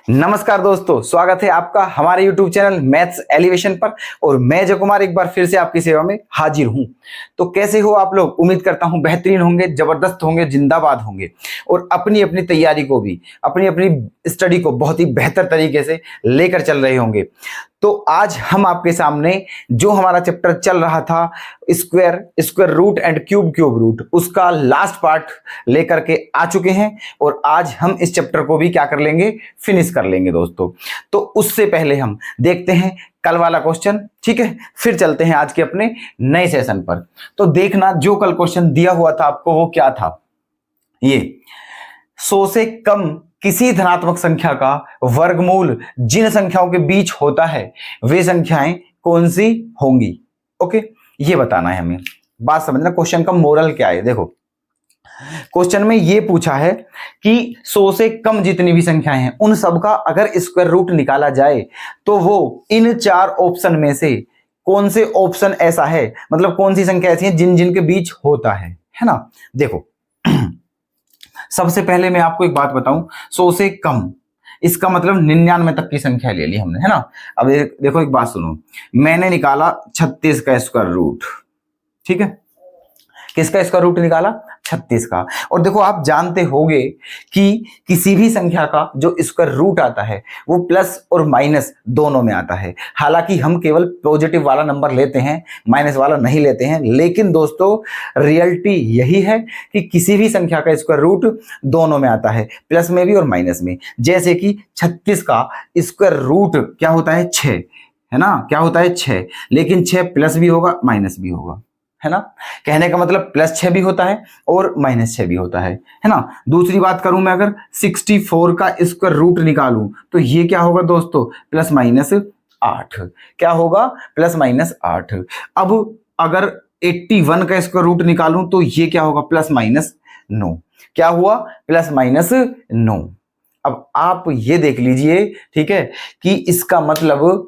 नमस्कार दोस्तों, स्वागत है आपका हमारे YouTube चैनल मैथ्स एलिवेशन पर। और मैं अजय कुमार एक बार फिर से आपकी सेवा में हाजिर हूं। तो कैसे हो आप लोग? उम्मीद करता हूं बेहतरीन होंगे, जबरदस्त होंगे, जिंदाबाद होंगे और अपनी अपनी तैयारी को भी, अपनी अपनी स्टडी को बहुत ही बेहतर तरीके से लेकर चल रहे होंगे। तो आज हम आपके सामने जो हमारा चैप्टर चल रहा था square root and cube root, उसका लास्ट पार्ट लेकर के आ चुके हैं और आज हम इस चैप्टर को भी क्या कर लेंगे, फिनिश कर लेंगे दोस्तों। तो उससे पहले हम देखते हैं कल वाला क्वेश्चन, ठीक है? फिर चलते हैं आज के अपने नए सेशन पर। तो देखना, जो कल क्वेश्चन दिया हुआ था आपको वो क्या था, ये 100 से कम किसी धनात्मक संख्या का वर्गमूल जिन संख्याओं के बीच होता है वे संख्याएं कौन सी होंगी। ओके, ये बताना है हमें। बात समझना, क्वेश्चन का मोरल क्या है। देखो, क्वेश्चन में ये पूछा है कि 100 से कम जितनी भी संख्याएं हैं उन सब का अगर स्क्वायर रूट निकाला जाए तो वो इन चार ऑप्शन में से कौन से ऑप्शन ऐसा है, मतलब कौन सी संख्या ऐसी है जिन जिन के बीच होता है ना। देखो, सबसे पहले मैं आपको एक बात बताऊं, 100 से कम इसका मतलब 99 तक की संख्या ले ली हमने, है ना। अब देखो एक बात सुनो, मैंने निकाला 36 का स्क्वायर रूट, ठीक है? किसका स्क्वायर रूट निकाला? 36 का। और देखो, आप जानते होंगे कि किसी भी संख्या का जो स्क्वायर रूट आता है वो प्लस और माइनस दोनों में आता है। हालांकि हम केवल पॉजिटिव वाला नंबर लेते हैं, माइनस वाला नहीं लेते हैं, लेकिन दोस्तों रियलिटी यही है कि किसी भी संख्या का स्क्वायर रूट दोनों में आता है, प्लस में भी और माइनस में। जैसे कि 36 का स्क्वायर रूट क्या होता है? 6, है ना। क्या होता है? 6। लेकिन 6 प्लस भी होगा, माइनस भी होगा, है ना। कहने का मतलब +6 भी होता है और -6 भी होता है ना। दूसरी बात करूं मैं, अगर 64 का स्क्वायर रूट निकालूं तो ये क्या होगा दोस्तों? +-8। क्या होगा? +-8। अब अगर 81 का स्क्वायर रूट निकालूं तो ये क्या होगा? +-9। क्या हुआ? +-9। अब आप ये देख लीजिए, ठीक है, कि इसका मतलब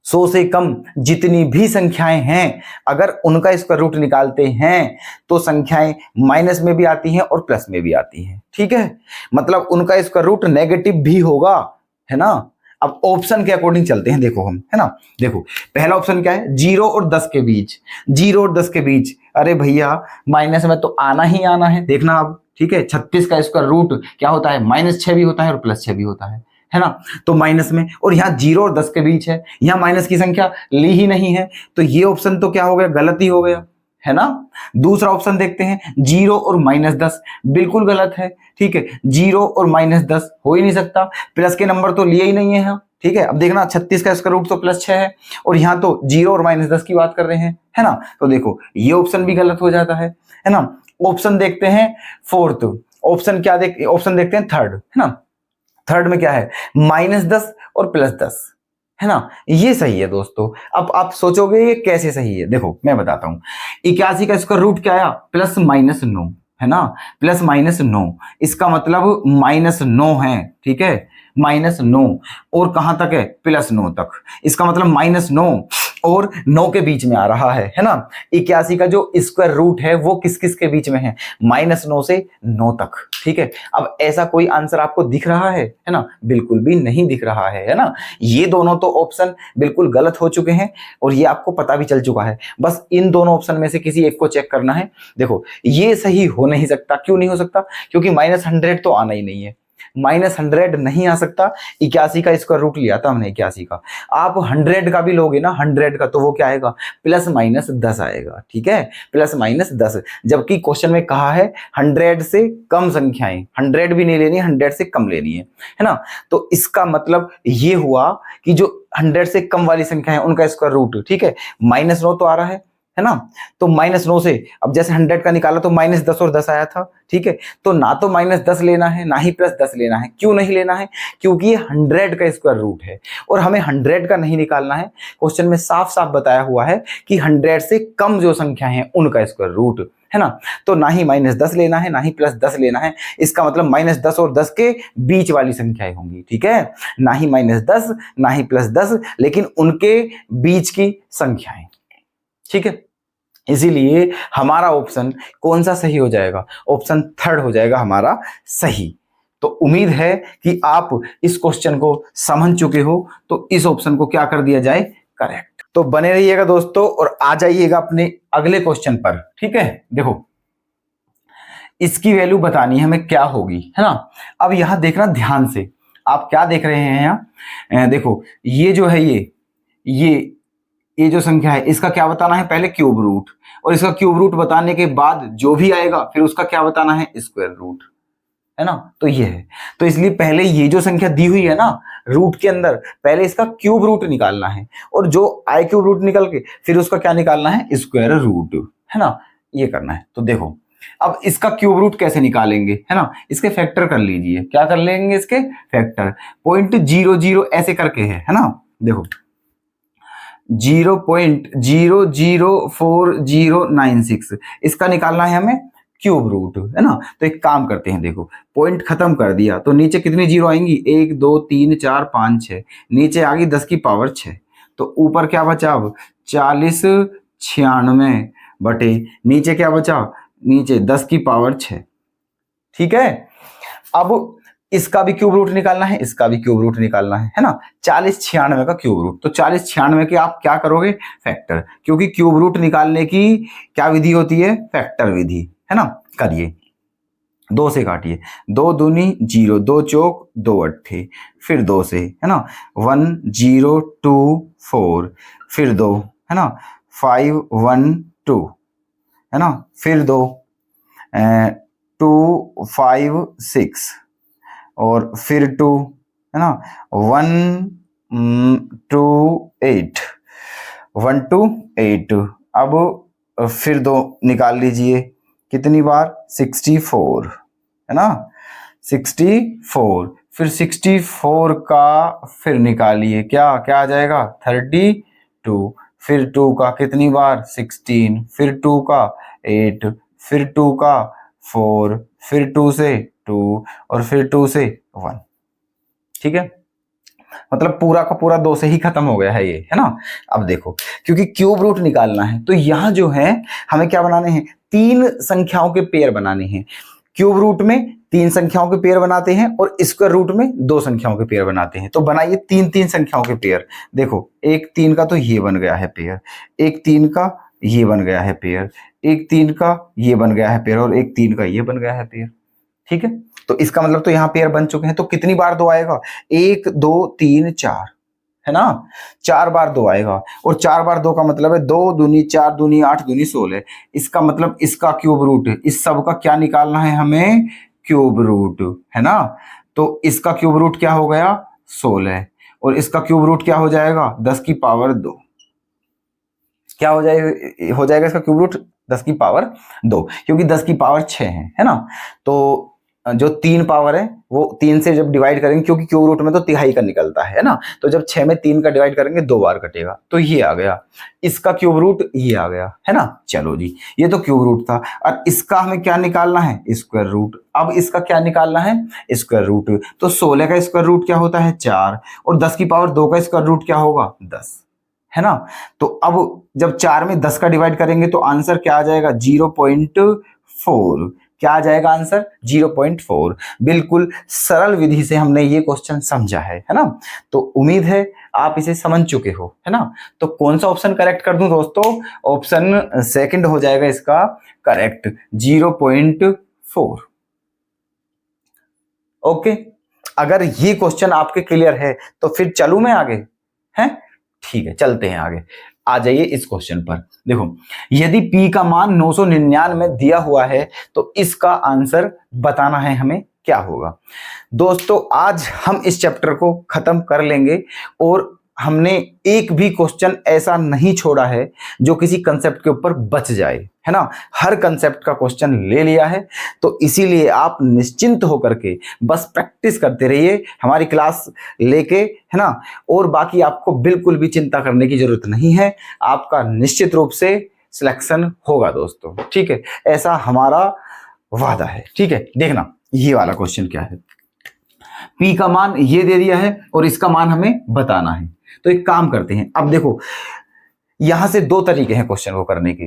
100 से कम जितनी भी संख्याएं हैं अगर उनका स्क्वायर रूट निकालते हैं तो संख्याएं माइनस में भी आती हैं और प्लस में भी आती हैं, ठीक है। मतलब उनका स्क्वायर रूट नेगेटिव भी होगा, है ना। अब ऑप्शन के अकॉर्डिंग चलते हैं, देखो हम, है ना। देखो, पहला ऑप्शन क्या है? 0 और 10 के बीच। 0 और 10 के बीच, अरे भैया माइनस में तो आना ही आना है। देखना अब, ठीक है, 36 का स्क्वायर रूट क्या होता है? -6 भी होता है और +6 भी होता है ना। तो माइनस में, और यहाँ 0 और 10 के बीच है, यहाँ माइनस की संख्या ली ही नहीं है, तो ये ऑप्शन तो क्या हो गया? गलत ही हो गया, है ना। दूसरा ऑप्शन देखते हैं, 0 और -10, बिल्कुल गलत है, ठीक है। 0 और -10 हो ही नहीं सकता, प्लस के नंबर तो लिए ही नहीं है, ठीक है। अब देखना, 36 का स्क्वायर रूट तो +6 है और यहाँ तो 0 और -10 की बात कर रहे हैं, है ना। तो देखो, ये ऑप्शन भी गलत हो जाता है ना। ऑप्शन देखते हैं फोर्थ, ऑप्शन क्या ऑप्शन देखते हैं थर्ड, है ना। थर्ड में क्या है? -10 और +10, है ना। ये सही है दोस्तों। अब आप सोचोगे ये कैसे सही है? देखो मैं बताता हूं। 81 का स्क्वायर रूट क्या आया? +-9, है ना। +-9, इसका मतलब -9 है, ठीक है। -9 और कहां तक है? +9 तक। इसका मतलब -9 और 9 के बीच में आ रहा है ना। 81 का जो स्क्वायर रूट है वो किस किस के बीच में है? -9 से 9 तक, ठीक है। अब ऐसा कोई आंसर आपको दिख रहा है ना? बिल्कुल भी नहीं दिख रहा है ना। ये दोनों तो ऑप्शन बिल्कुल गलत हो चुके हैं और ये आपको पता भी चल चुका है। बस इन दोनों ऑप्शन में से किसी एक को चेक करना है। देखो, ये सही हो नहीं सकता। क्यों नहीं हो सकता? क्योंकि -100 तो आना ही नहीं है, -100 नहीं आ सकता। 81 का स्क्वायर रूट लिया था हमने 81 का, आप 100 का भी लोगे ना, 100 का, तो वो क्या आएगा? +-10 आएगा, ठीक है। +-10, जबकि क्वेश्चन में कहा है 100 से कम संख्याएं, 100 भी नहीं लेनी, 100 से कम लेनी है ना। तो इसका मतलब ये हुआ कि जो 100 से कम वाली संख्या है उनका स्क्वायर रूट, ठीक है, -9 तो आ रहा है ना। तो -9 से, अब जैसे 100 का निकाला तो -10 और 10 आया था, ठीक है। तो ना तो -10 लेना है ना ही +10 लेना है। क्यों नहीं लेना है? क्योंकि ये 100 का स्क्वायर रूट है और हमें 100 का नहीं निकालना है। क्वेश्चन में साफ साफ बताया हुआ है कि 100 से कम जो संख्या है उनका स्क्वायर रूट, है ना। तो ना ही -10 लेना है ना ही +10 लेना है। इसका मतलब -10 और 10 के बीच वाली संख्याएं होंगी, ठीक है। ना ही -10 ना ही +10, लेकिन उनके बीच की संख्याएं, ठीक है। इसीलिए हमारा ऑप्शन कौन सा सही हो जाएगा? ऑप्शन थर्ड हो जाएगा हमारा सही, तो उम्मीद है कि आप इस क्वेश्चन को समझ चुके हो, तो इस ऑप्शन को क्या कर दिया जाए, करेक्ट। तो बने रहिएगा दोस्तों और आ जाइएगा अपने अगले क्वेश्चन पर। ठीक है, देखो इसकी वैल्यू बतानी है हमें क्या होगी, है ना। अब यहां देखना ध्यान से, आप क्या देख रहे हैं यहाँ, देखो ये जो है ये जो संख्या है इसका क्या बताना है, पहले क्यूब रूट, और इसका क्यूब रूट बताने के बाद जो भी आएगा फिर उसका क्या बताना है, स्क्वायर रूट, है ना। तो ये है, तो इसलिए पहले ये जो संख्या दी हुई है ना रूट के अंदर, पहले इसका क्यूब रूट निकालना है, और जो आई क्यूब रूट निकल के फिर उसका क्या निकालना है, स्क्वायर रूट, है ना, ये करना है। तो देखो अब इसका क्यूब रूट कैसे निकालेंगे, है ना, इसके फैक्टर कर लीजिए। क्या कर लेंगे, इसके फैक्टर, 0.00 ऐसे करके है ना। देखो 0.004096 इसका निकालना है हमें क्यूब रूट, है ना। तो एक काम करते हैं, देखो पॉइंट खत्म कर दिया तो नीचे कितनी जीरो आएंगी, 1 2 3 4 5 6, नीचे आ गई 10 की पावर 6, तो ऊपर क्या बचा अब 40 96 बटे नीचे क्या बचा, नीचे 10 की पावर 6। ठीक है, अब इसका भी क्यूब रूट निकालना है, इसका भी क्यूब रूट निकालना है ना। 40 96 का क्यूब रूट, तो 40 96 के आप क्या करोगे, फैक्टर, क्योंकि क्यूब रूट निकालने की क्या विधि होती है, फैक्टर विधि, है ना। करिए, 2 से काटिए, 2 दूनी 0, 2 चौक 2 अट्ठे, फिर 2 से, है ना, 1 0 2 4, फिर 2, है ना, 5 1 2, है ना, फिर 2 2 5 6, और फिर 2, है ना, 1 2 8, 1 2 8। अब फिर 2 निकाल लीजिए, कितनी बार, 64, है ना, 64, फिर 64 का फिर निकालिए, क्या क्या आ जाएगा, 32, फिर 2 का कितनी बार, 16, फिर 2 का 8, फिर 2 का 4, फिर 2 से 2, और फिर 2 से 1। ठीक है, मतलब पूरा का पूरा 2 से ही खत्म हो गया है ये, है ना। अब देखो क्योंकि क्यूब रूट निकालना है तो यहां जो है हमें क्या बनाने हैं, 3 संख्याओं के पेयर बनाने हैं। क्यूब रूट में 3 संख्याओं के पेयर बनाते हैं और स्क्वायर रूट में 2 संख्याओं के पेयर बनाते हैं। तो बनाइए 3 संख्याओं के पेयर। देखो एक 3 का तो ये बन गया है पेयर, एक 3 का ये बन गया है पेयर, एक 3 का ये बन गया है पेयर, और एक 3 का ये बन गया है पेयर। ठीक है, तो इसका मतलब तो यहाँ पेयर बन चुके हैं। तो कितनी बार 2 आएगा, 1 2 3 4, है ना, 4 बार 2 आएगा, और 4 बार 2 का मतलब है 2 दूनी 4 दूनी 8 दूनी 16। इसका मतलब इसका क्यूब रूट, इस सब का क्या निकालना है हमें, क्यूब रूट, है ना। तो इसका क्यूब रूट क्या हो गया, 16, और इसका क्यूब रूट क्या हो जाएगा, 10 की पावर 2। क्या हो जाएगा इसका क्यूब रूट, 10 की पावर 2, क्योंकि 10 की पावर 6 है ना। तो जो 3 पावर है वो 3 से जब डिवाइड करेंगे, क्योंकि क्यूब रूट में तो तिहाई का निकलता है ना, तो जब 6 में 3 का डिवाइड करेंगे 2 बार कटेगा, तो ये आ गया इसका क्यूब रूट, ये आ गया, है ना। चलो जी, ये तो क्यूब रूट था, और इसका हमें क्या निकालना है, स्क्वायर रूट। अब इसका क्या निकालना है, स्क्वायर रूट। तो 16 का स्क्वायर रूट क्या होता है, 4, और 10 की पावर 2 का स्क्वायर रूट क्या होगा, 10, है ना। तो अब जब 4 में 10 का डिवाइड करेंगे तो आंसर क्या आ जाएगा, 0.4। क्या आ जाएगा आंसर, 0.4। बिल्कुल सरल विधि से हमने ये क्वेश्चन समझा है ना। तो उम्मीद है आप इसे समझ चुके हो, है ना। तो कौन सा ऑप्शन करेक्ट कर दूं दोस्तों, ऑप्शन सेकंड हो जाएगा इसका करेक्ट, 0.4। ओके, अगर ये क्वेश्चन आपके क्लियर है तो फिर चलूं मैं आगे, हैं, ठीक है, चलते हैं आगे। आ जाइए इस क्वेश्चन पर। देखो यदि P का मान 999 दिया हुआ है तो इसका आंसर बताना है हमें क्या होगा। दोस्तों आज हम इस चैप्टर को खत्म कर लेंगे, और हमने एक भी क्वेश्चन ऐसा नहीं छोड़ा है जो किसी कंसेप्ट के ऊपर बच जाए, है ना। हर कंसेप्ट का क्वेश्चन ले लिया है, तो इसीलिए आप निश्चिंत होकर के बस प्रैक्टिस करते रहिए हमारी क्लास लेके, है ना। और बाकी आपको बिल्कुल भी चिंता करने की जरूरत नहीं है, आपका निश्चित रूप से सिलेक्शन होगा दोस्तों, ठीक है, ऐसा हमारा वादा है। ठीक है, देखना ये वाला क्वेश्चन क्या है, P का मान ये दे दिया है और इसका मान हमें बताना है। तो एक काम करते हैं, अब देखो यहां से 2 तरीके हैं क्वेश्चन को करने के।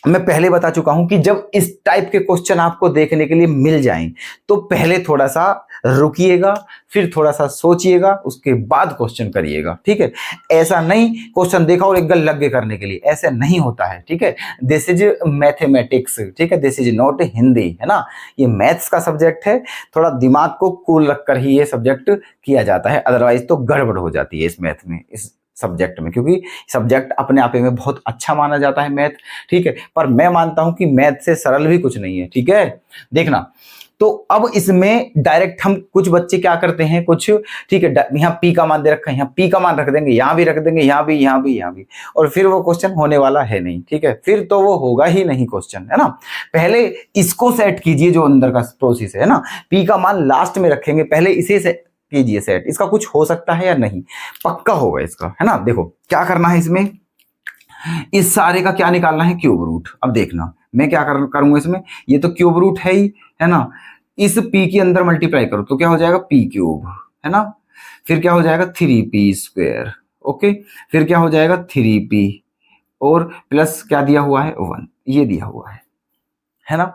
मैं पहले बता चुका हूं कि जब इस टाइप के क्वेश्चन आपको देखने के लिए मिल जाएं तो पहले थोड़ा सा रुकिएगा, फिर थोड़ा सा सोचिएगा, उसके बाद क्वेश्चन करिएगा, ठीक है। ऐसा नहीं क्वेश्चन देखा और एक गल लग गए करने के लिए, ऐसा नहीं होता है, ठीक है। दिस इज मैथमेटिक्स, ठीक है, दिस इज नॉट हिंदी, है ना। ये मैथ्स का सब्जेक्ट है, थोड़ा दिमाग को कूल रखकर ही ये सब्जेक्ट किया जाता है, अदरवाइज तो गड़बड़ हो जाती है इस मैथ में, इस सब्जेक्ट में, क्योंकि सब्जेक्ट अपने आप में बहुत अच्छा माना जाता है मैथ, ठीक है। पर मैं मानता हूं कि मैथ से सरल भी कुछ नहीं है, ठीक है। देखना, तो अब इसमें डायरेक्ट हम कुछ बच्चे क्या करते हैं, कुछ, ठीक है, यहाँ पी का मान दे रखा है, यहाँ पी का मान रख देंगे, यहाँ भी रख देंगे, यहाँ भी, यहाँ भी, यहाँ भी, और फिर वो क्वेश्चन होने वाला है नहीं, ठीक है। फिर तो वो होगा ही नहीं क्वेश्चन, है ना। पहले इसको सेट कीजिए, जो अंदर का प्रोसेस है ना, पी का मान लास्ट में रखेंगे, पहले इसे से कीजिए सेट, इसका कुछ हो सकता है या नहीं, पक्का होगा इसका, है ना। देखो क्या करना है इसमें, इस सारे का क्या निकालना है, क्यूब रूट। अब देखना मैं क्या करूंगा इसमें, ये तो क्यूब रूट है ही, है ना। इस p के अंदर मल्टीप्लाई करो तो क्या हो जाएगा, p क्यूब, है ना। फिर क्या हो जाएगा 3p स्क्वायर, ओके। फिर क्या हो जाएगा 3p और प्लस क्या दिया हुआ है 1, ये दिया हुआ है ना।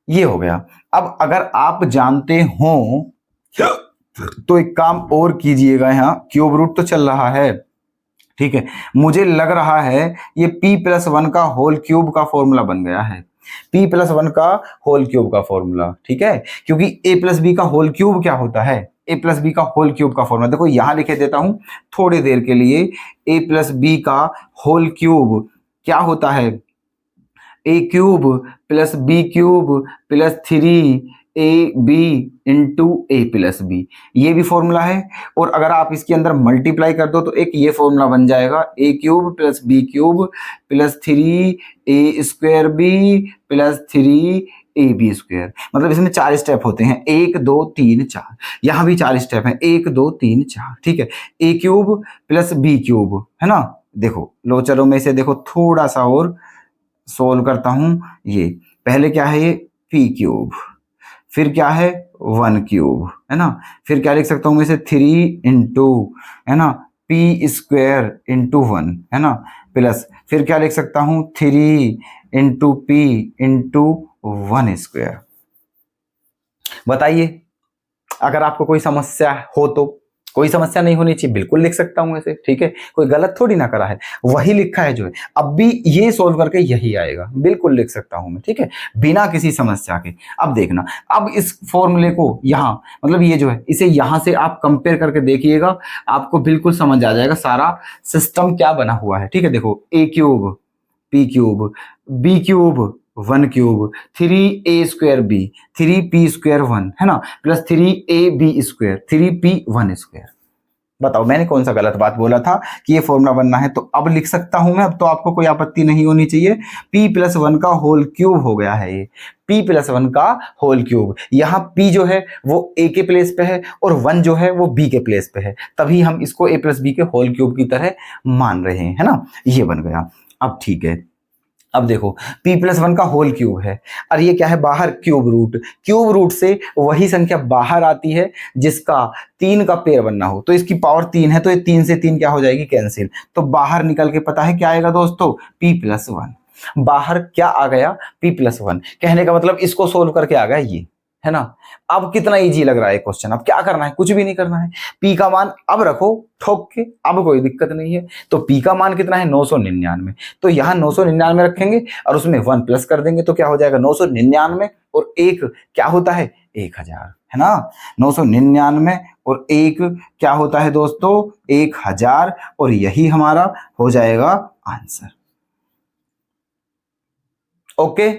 ये हो गया। अब अगर आप जानते हो तो एक काम और कीजिएगा, यहाँ क्यूब रूट तो चल रहा है, ठीक है। मुझे लग रहा है ये p+1 का होल क्यूब का फॉर्मूला बन गया है, p+1 का होल क्यूब का फॉर्मूला, ठीक है। क्योंकि a+b का होल क्यूब क्या होता है, a+b का होल क्यूब का फॉर्मूला देखो यहां लिखे देता हूं थोड़ी देर के लिए। a+b का होल क्यूब क्या होता है, a cube plus b cube plus 3ab into a+b, ये भी फॉर्मूला है। और अगर आप इसके अंदर मल्टीप्लाई कर दो तो एक ये फॉर्मूला बन जाएगा, a cube plus b cube plus 3a² b plus 3ab square. मतलब इसमें 4 स्टेप होते हैं, 1 2 3 4, यहाँ भी 4 स्टेप हैं, 1 2 3 4, ठीक है। a cube plus b cube, है ना। देखो लो चलो मैं इसे देखो थोड़ा सा और सोल्व करता हूं। ये पहले क्या है, ये p क्यूब, फिर क्या है 1 क्यूब, है ना। फिर क्या लिख सकता हूं मैं इसे 3 इंटू, है ना, p स्क्वायर इंटू 1, है ना, प्लस फिर क्या लिख सकता हूं 3 इंटू p इंटू 1 स्क्वायर। बताइए अगर आपको कोई समस्या हो तो। कोई समस्या नहीं होनी चाहिए, बिल्कुल लिख सकता हूं ऐसे, ठीक है, कोई गलत थोड़ी ना करा है, वही लिखा है जो है। अब भी ये सोल्व करके यही आएगा, बिल्कुल लिख सकता हूं मैं, ठीक है, बिना किसी समस्या के। अब देखना, अब इस फॉर्मूले को यहां, मतलब ये जो है इसे यहां से आप कंपेयर करके देखिएगा, आपको बिल्कुल समझ आ जाएगा सारा सिस्टम क्या बना हुआ है, ठीक है। देखो a cube p cube b cube 1 cube 3a² b 3p square 1, है ना, plus 3ab square 3p1 square. बताओ मैंने कौन सा गलत बात बोला था कि ये फॉर्मूला बनना है, तो अब लिख सकता हूं मैं, अब तो आपको कोई आपत्ति नहीं होनी चाहिए। p+1 का होल क्यूब हो गया है ये, p+1 का होल क्यूब। यहाँ p जो है वो a के प्लेस पे है और 1 जो है वो b के प्लेस पे है, तभी हम इसको a+b के होल क्यूब की तरह मान रहे हैं, है ना। ये बन गया। अब ठीक है, अब देखो p+1 का होल क्यूब है और ये क्या है, बाहर क्यूब रूट। क्यूब रूट से वही संख्या बाहर आती है जिसका 3 का पेयर बनना हो, तो इसकी पावर 3 है तो ये 3 से 3 क्या हो जाएगी, कैंसिल। तो बाहर निकल के पता है क्या आएगा दोस्तों, p+1। बाहर क्या आ गया, p+1। कहने का मतलब इसको सोल्व करके आ गया ये, है ना। अब कितना इजी लग रहा है क्वेश्चन, अब क्या करना है, कुछ भी नहीं करना है। p का मान अब रखो ठोक के, अब कोई दिक्कत नहीं है। तो p का मान कितना है 999, तो यहाँ 999 रखेंगे और उसमें 1 प्लस कर देंगे तो क्या हो जाएगा 999 और 1 क्या होता है 1000, है ना। 999 और 1 क्या होता है दोस्तों 1000, और यही हमारा हो जाएगा आंसर। ओके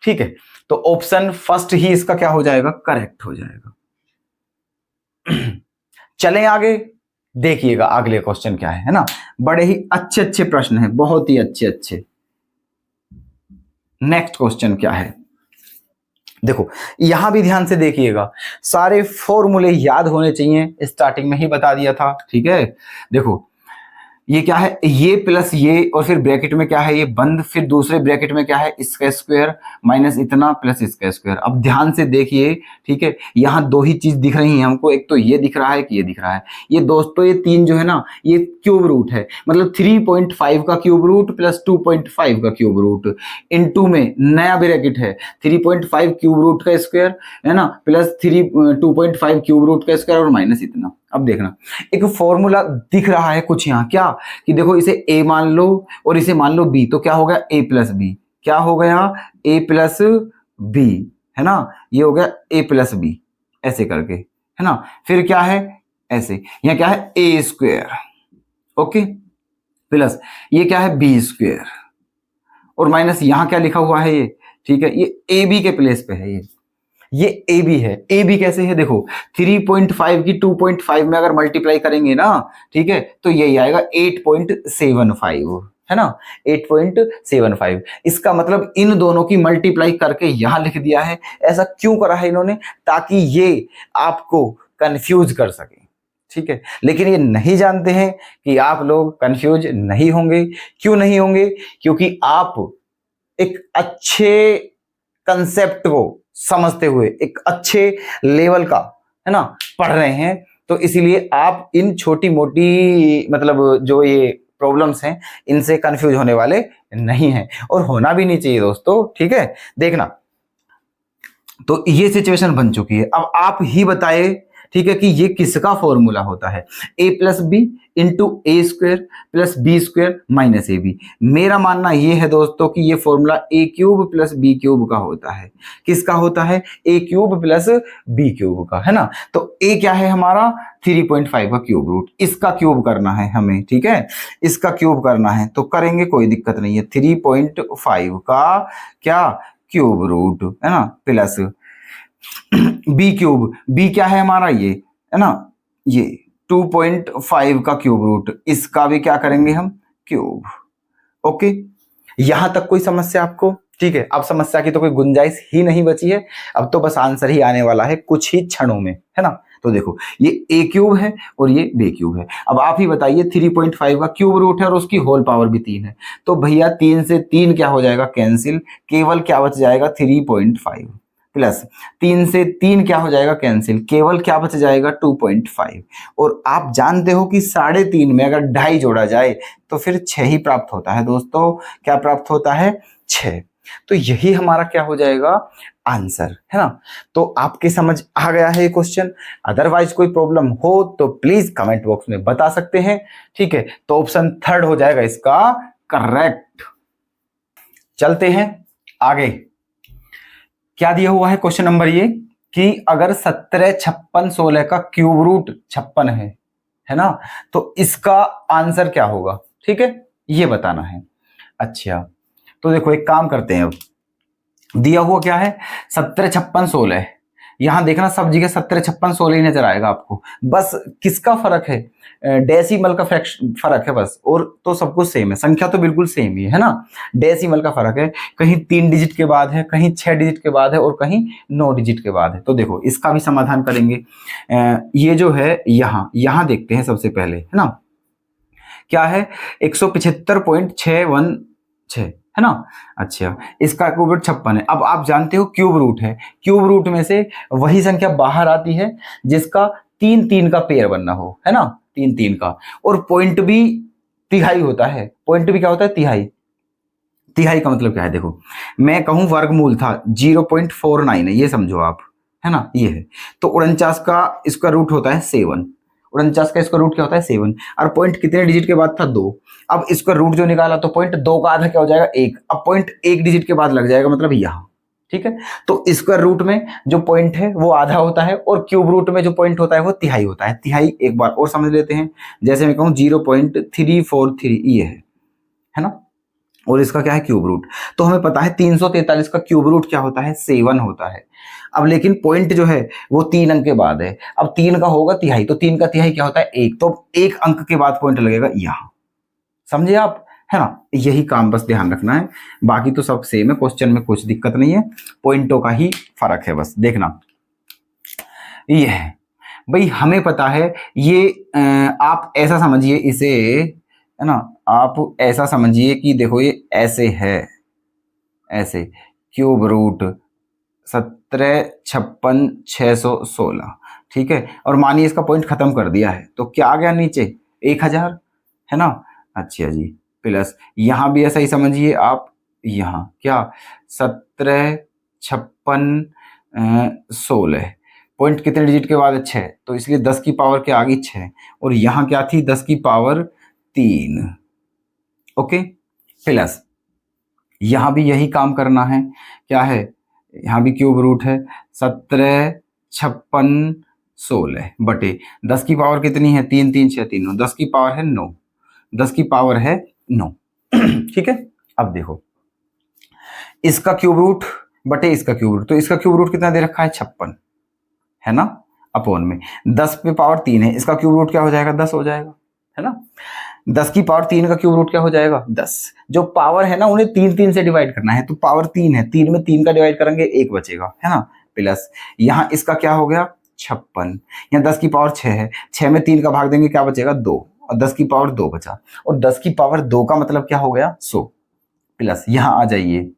ठीक है, तो ऑप्शन फर्स्ट ही इसका क्या हो जाएगा, करेक्ट हो जाएगा। चलें आगे, देखिएगा अगले क्वेश्चन क्या है ना। बड़े ही अच्छे अच्छे प्रश्न हैं, बहुत ही अच्छे अच्छे। नेक्स्ट क्वेश्चन क्या है, देखो यहां भी ध्यान से देखिएगा, सारे फॉर्मूले याद होने चाहिए, स्टार्टिंग में ही बता दिया था, ठीक है। देखो ये क्या है, ये प्लस ये, और फिर ब्रैकेट में क्या है ये बंद, फिर दूसरे ब्रैकेट में क्या है इसका स्क्वायर माइनस इतना प्लस इसका स्क्वायर। अब ध्यान से देखिए, ठीक है, यहाँ दो ही चीज दिख रही हैं हमको, एक तो ये दिख रहा है कि ये दिख रहा है। ये दोस्तों ये तीन जो है ना ये क्यूब रूट है, मतलब 3.5 का क्यूब रूट प्लस 2.5 का क्यूब रूट इनटू में नया ब्रैकेट है 3.5 क्यूब रूट का स्क्वायर है ना, प्लस 2.5 क्यूब रूट का स्क्वायर और माइनस इतना। अब देखना एक फॉर्मूला दिख रहा है कुछ यहाँ, क्या कि देखो इसे a मान लो और इसे मान लो b, तो क्या हो गया a प्लस बी, क्या हो गया a प्लस बी, है ना, ये हो गया a प्लस बी ऐसे करके, है ना। फिर क्या है ऐसे, यहाँ क्या है a स्क्वायर, ओके, प्लस ये क्या है b स्क्वायर और माइनस यहाँ क्या लिखा हुआ है ये, ठीक है, ये ए बी के प्लेस पे है, ये ए बी है। ए बी कैसे है देखो, 3.5 की 2.5 में अगर मल्टीप्लाई करेंगे ना, ठीक है, तो यही आएगा 8.75, है ना, 8.75। इसका मतलब इन दोनों की मल्टीप्लाई करके यहां लिख दिया है। ऐसा क्यों करा है इन्होंने, ताकि ये आपको कंफ्यूज कर सके, ठीक है। लेकिन ये नहीं जानते हैं कि आप लोग कंफ्यूज नहीं होंगे। क्यों नहीं होंगे, क्योंकि आप एक अच्छे कंसेप्ट को समझते हुए एक अच्छे लेवल का, है ना, पढ़ रहे हैं, तो इसीलिए आप इन छोटी मोटी मतलब जो ये प्रॉब्लम्स हैं इनसे कंफ्यूज होने वाले नहीं हैं, और होना भी नहीं चाहिए दोस्तों, ठीक है। देखना, तो ये सिचुएशन बन चुकी है। अब आप ही बताए, ठीक है, कि ये किसका फॉर्मूला होता है, a plus B into A square plus B square minus A B. मेरा मानना ये है दोस्तों कि ये formula a cube plus B cube का होता है। किसका होता है, a cube plus B cube का, है ना। तो a क्या है हमारा 3.5 का क्यूब रूट, इसका क्यूब करना है हमें, ठीक है, इसका क्यूब करना है, तो करेंगे, कोई दिक्कत नहीं है। 3.5 का क्या क्यूब रूट, है ना, प्लस बी क्यूब, बी क्या है हमारा ये, है ना, ये 2.5 का क्यूब रूट, इसका भी क्या करेंगे हम क्यूब। ओके, यहां तक कोई समस्या आपको, ठीक है। अब समस्या की तो कोई गुंजाइश ही नहीं बची है, अब तो बस आंसर ही आने वाला है कुछ ही क्षणों में, है ना। तो देखो ये a क्यूब है और ये b क्यूब है। अब आप ही बताइए 3.5 का क्यूब रूट है और उसकी होल पावर भी 3 है, तो भैया 3 से 3 क्या हो जाएगा कैंसिल, केवल क्या बच जाएगा 3.5 प्लस 3 से 3 क्या हो जाएगा कैंसिल, केवल क्या बच जाएगा 2.5। और आप जानते हो कि 3.5 में अगर 2.5 जोड़ा जाए तो फिर 6 ही प्राप्त होता है दोस्तों, क्या प्राप्त होता है 6। तो यही हमारा क्या हो जाएगा आंसर, है ना। तो आपके समझ आ गया है ये क्वेश्चन, अदरवाइज कोई प्रॉब्लम हो तो प्लीज कमेंट बॉक्स में बता सकते हैं, ठीक है। तो ऑप्शन 3 हो जाएगा इसका करेक्ट। चलते हैं आगे, क्या दिया हुआ है क्वेश्चन नंबर ये कि अगर 17 56 16 का क्यूब रूट 56 है ना, तो इसका आंसर क्या होगा, ठीक है, ये बताना है। अच्छा, तो देखो एक काम करते हैं, अब दिया हुआ क्या है 17 56 16, यहां देखना सब जगह 17 56 16 ही नजर आएगा आपको, बस किसका फर्क है, डेसिमल का फर्क है बस, और तो सब कुछ सेम है, संख्या तो बिल्कुल सेम ही है ना, डेसिमल का फर्क है, कहीं 3 डिजिट के बाद है, कहीं 6 डिजिट के बाद है और कहीं 9 डिजिट के बाद है। तो देखो इसका भी समाधान करेंगे। ये जो है यहां देखते हैं सबसे पहले, है ना, क्या है 175.616, है ना। अच्छा, इसका क्यूब रूट 56 है। अब आप जानते हो क्यूब रूट है, क्यूब रूट में से वही संख्या बाहर आती है जिसका 3 3 का पेयर बनना हो, है ना, 3 3 का, और पॉइंट भी तिहाई होता है। पॉइंट भी क्या होता है, तिहाई। तिहाई का मतलब क्या है, देखो मैं कहूं वर्गमूल था 0.49 है, ये समझो आप, है ना, ये है, तो 49 का इसका रूट होता है 7, 49 का इसका रूट क्या होता है 7, और पॉइंट कितने डिजिट के बाद था 2। अब इसका रूट जो निकाला तो पॉइंट 2 का आधा क्या हो जाएगा 1, अब पॉइंट 1 डिजिट के बाद लग जाएगा, मतलब यहाँ, ठीक है। तो स्क्वायर रूट में जो पॉइंट है वो आधा होता है और क्यूब रूट में जो पॉइंट होता है वो तिहाई होता है। तिहाई एक बार और समझ लेते हैं, जैसे मैं कहूँ 0.343 ये है ना, और इसका क्या है क्यूब रूट, तो हमें पता है 343 का क्यूब रूट क्या होता है 7 होता है। अब लेकिन पॉइंट जो है वो 3 अंक के बाद है, अब 3 का होगा तिहाई, तो 3 का तिहाई क्या होता है 1, तो 1 अंक के बाद पॉइंट लगेगा यहाँ, समझे आप, है ना। यही काम बस ध्यान रखना है, बाकी तो सब सेम है, क्वेश्चन में कुछ दिक्कत नहीं है, पॉइंटों का ही फर्क है बस। देखना ये है भाई, हमें पता है ये आप ऐसा समझिए इसे, है ना। आप ऐसा समझिए कि देखो ये ऐसे है, ऐसे क्यूब रूट 175616, ठीक है। और मानिए इसका पॉइंट खत्म कर दिया है तो क्या आ गया नीचे 1000, है ना। अच्छा जी, प्लस यहाँ भी ऐसा ही समझिए आप, यहाँ क्या 175616, पॉइंट कितने डिजिट के बाद 6, तो इसलिए 10 की पावर के आगे 6, और यहाँ क्या थी 10 की पावर 3, ओके। प्लस यहाँ भी यही काम करना है, क्या है, यहाँ भी क्यूब रूट है 175616 बटे 10 की पावर कितनी है 3 3 6 3 9, 10 की पावर है 9, 10 की पावर है 9 ठीक है। अब देखो इसका क्यूब रूट बटे इसका क्यूब रूट, तो इसका क्यूब रूट कितना दे रखा है 56, है ना, अपॉन में 10 पे पावर 3 है, इसका क्यूब रूट क्या हो जाएगा 10 हो जाएगा, है ना। 10 की पावर 3 का क्यूब रूट क्या हो जाएगा 10। जो पावर है ना उन्हें 3 3 से डिवाइड करना है, तो पावर 3 है, 3 में 3 का डिवाइड करेंगे 1 बचेगा, है ना। प्लस यहाँ इसका क्या हो गया 56, यहाँ 10 की पावर 6 है, 6 में 3 का भाग देंगे क्या बचेगा 2, और 10 की पावर 2 बचा, और 10 की पावर 2 का मतलब क्या हो गया 100। प्लस यहाँ आ जाइए,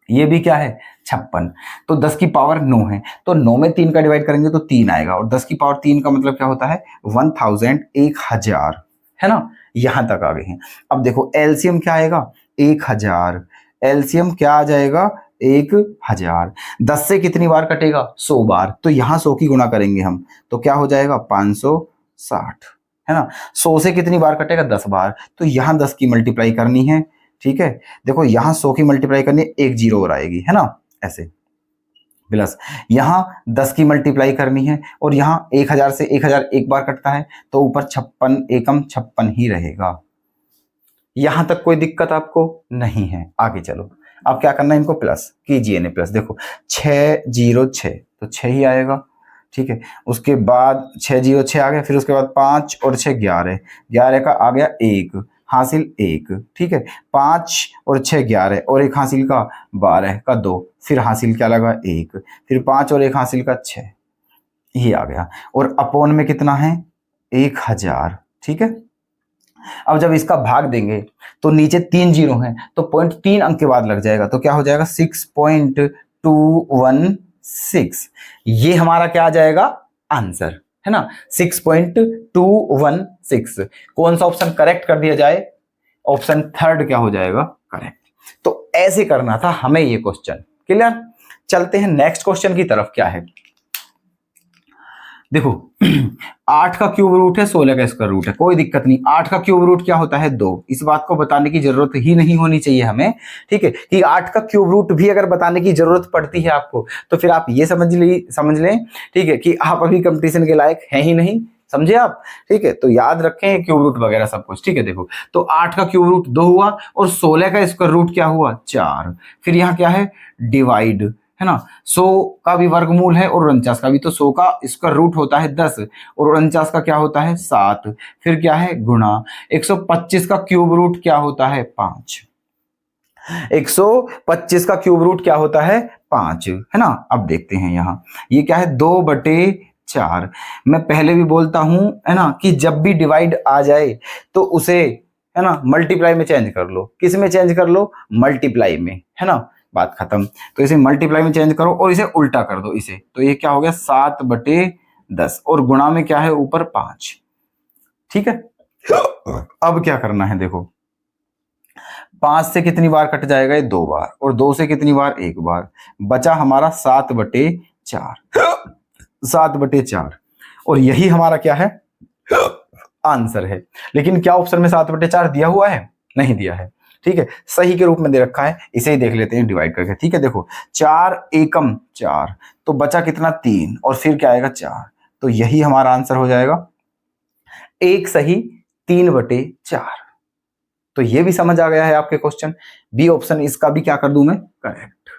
ये भी क्या है 56, तो 10 की पावर 9 है, तो 9 में 3 का डिवाइड करेंगे तो 3 आएगा, और 10 की पावर 3 का मतलब क्या होता है 1000, 1000, है ना। यहां तक आ गए हैं। अब देखो एलसीएम क्या आएगा 1000, एलसीएम क्या आ जाएगा 1000, 10 से कितनी बार कटेगा 100 बार, तो यहां 100 की गुणा करेंगे हम, तो क्या हो जाएगा 560, है ना। 100 से कितनी बार कटेगा 10 बार, तो यहां 10 की मल्टीप्लाई करनी है, ठीक है। देखो यहां 100 की मल्टीप्लाई करनी है, एक जीरो और आएगी, है ना, ऐसे। प्लस यहाँ 10 की मल्टीप्लाई करनी है, और यहाँ 1000 से 1000 एक बार कटता है, तो ऊपर 56 एकम 56 ही रहेगा। यहां तक कोई दिक्कत आपको नहीं है। आगे चलो, अब क्या करना है, इनको प्लस कीजिए ने प्लस, देखो 606 तो 6 ही आएगा, ठीक है। उसके बाद 606 आ गया, फिर उसके बाद 5 और 6 11, 11 का आ गया 1 हासिल 1, ठीक है। 5 और 6 11, और 1 हासिल का 12 का 2, फिर हासिल क्या लगा 1, फिर 5 और 1 हासिल का 6, ये आ गया। और अपॉन में कितना है 1000, ठीक है। अब जब इसका भाग देंगे तो नीचे 3 जीरो हैं, तो पॉइंट 3 अंक के बाद लग जाएगा, तो क्या हो जाएगा 6.216, ये हमारा क्या आ जाएगा आंसर, है ना 6.216। कौन सा ऑप्शन करेक्ट कर दिया जाए, ऑप्शन थर्ड क्या हो जाएगा करेक्ट। तो ऐसे करना था हमें ये क्वेश्चन, क्लियर। चलते हैं नेक्स्ट क्वेश्चन की तरफ। क्या है देखो 8 का क्यूब रूट है 16 का स्क्वायर रूट है, कोई दिक्कत नहीं। 8 का क्यूब रूट क्या होता है 2, इस बात को बताने की जरूरत ही नहीं होनी चाहिए हमें, ठीक है। कि 8 का क्यूब रूट भी अगर बताने की जरूरत पड़ती है आपको, तो फिर आप ये समझ लें, ठीक है, कि आप अभी कंपटीशन के लायक हैं ही नहीं, समझे आप, ठीक है। तो याद रखें क्यूब रूट वगैरह सब कुछ, ठीक है। देखो तो 8 का क्यूब रूट 2 हुआ, और 16 का स्क्वायर रूट क्या हुआ 4, फिर यहाँ क्या है डिवाइड, है ना। 100 का भी वर्गमूल है और 49 का भी, तो 100 का स्क्वायर रूट होता है 10, और 49 का क्या होता है 7, फिर क्या है गुणा। 125 का क्यूब रूट क्या होता है 5, 125 का क्यूब रूट क्या होता है 5, है ना। अब देखते हैं यहाँ ये क्या है 2/4। मैं पहले भी बोलता हूं, है ना, कि जब भी डिवाइड आ जाए तो उसे, है ना, मल्टीप्लाई में चेंज कर लो। किस में चेंज कर लो, मल्टीप्लाई में, है ना, बात खत्म। तो इसे मल्टीप्लाई में चेंज करो और इसे उल्टा कर दो इसे, तो ये क्या हो गया 7/10, और गुणा में क्या है ऊपर 5, ठीक है। अब क्या करना है देखो, 5 से कितनी बार कट जाएगा ये 2 बार, और 2 से कितनी बार 1 बार, बचा हमारा 7/4, 7/4, और यही हमारा क्या है आंसर है। लेकिन क्या ऑप्शन में 7/4 दिया हुआ है, नहीं दिया है, ठीक है। सही के रूप में दे रखा है, इसे ही देख लेते हैं डिवाइड करके, ठीक है। देखो 4 एकम 4, तो बचा कितना 3, और फिर क्या आएगा 4, तो यही हमारा आंसर हो जाएगा, एक सही 3/4। तो ये भी समझ आ गया है आपके क्वेश्चन, बी ऑप्शन इसका भी क्या कर दूं मैं करेक्ट।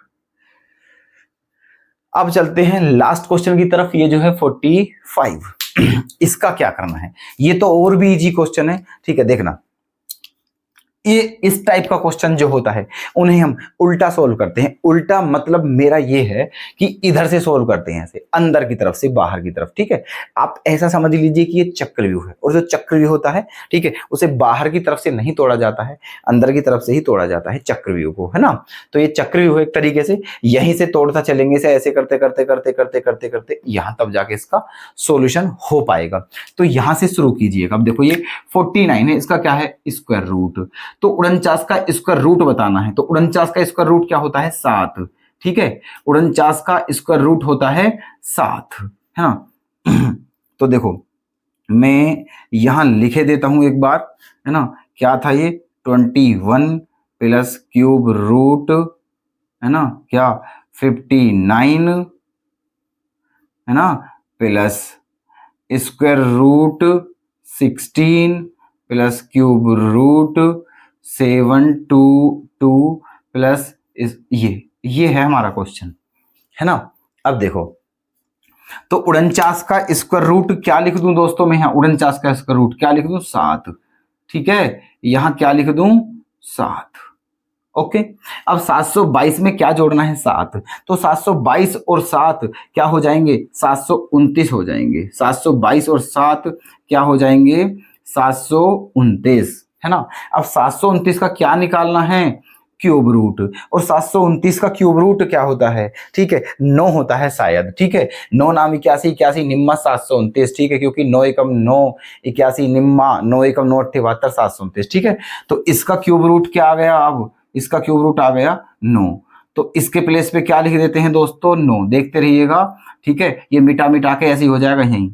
अब चलते हैं लास्ट क्वेश्चन की तरफ, ये जो है 45, इसका क्या करना है, ये तो और भी इजी क्वेश्चन है, ठीक है। देखना ये इस टाइप का क्वेश्चन जो होता है उन्हें हम उल्टा सोल्व करते हैं। उल्टा मतलब मेरा ये है कि इधर से सोल्व करते हैं, ऐसे अंदर की तरफ से बाहर की तरफ, ठीक है। आप ऐसा समझ लीजिए कि ये चक्रव्यूह है, और जो चक्रव्यूह होता है, ठीक है, उसे बाहर की तरफ से नहीं तोड़ा जाता है, अंदर की तरफ से ही तोड़ा जाता है चक्रव्यूह को, है ना। तो ये चक्रव्यूह एक तरीके से यहीं से तोड़ता चलेंगे, से ऐसे करते करते करते करते करते करते यहां तब जाके इसका सोल्यूशन हो पाएगा। तो यहां से शुरू कीजिएगा। अब देखो ये 49 है, इसका क्या है, स्क्वायर रूट। तो 49 का स्क्वायर रूट बताना है, तो 49 का स्क्वायर रूट क्या होता है, 7, ठीक है। 49 का स्क्वायर रूट होता है 7, है ना। तो देखो मैं यहां लिखे देता हूं एक बार, है ना। क्या था ये, 21 प्लस क्यूब रूट, है ना, क्या 59, है ना, plus square root 16 plus cube root 722 plus ये है हमारा क्वेश्चन, है ना। अब देखो तो 49 का स्क्वायर रूट क्या लिख दूं दोस्तों मैं, यहां 49 का स्क्वायर रूट क्या लिख दूं, 7, ठीक है। यहां क्या लिख दूं, 7, ओके। अब 722 में क्या जोड़ना है, 7, तो 722 और 7 क्या हो जाएंगे, 729 हो जाएंगे। 722 और 7 क्या हो जाएंगे, 729, है ना। अब 729 का क्या निकालना है, क्यूब रूट, और 729 का क्यूब रूट क्या होता है, ठीक है, 9 होता है शायद, ठीक है। 9 नाम 81, 81 निम्मा 729, ठीक है, क्योंकि 9 एकम 9, 81 निम्मा 9 एकम 9 72 729, ठीक है। तो इसका क्यूब रूट क्या आ गया, अब इसका क्यूब रूट आ गया 9। तो इसके प्लेस पे क्या लिख देते हैं दोस्तों, 9, देखते रहिएगा, ठीक है। ये मिटा मिटा के ऐसे ही हो जाएगा यहीं।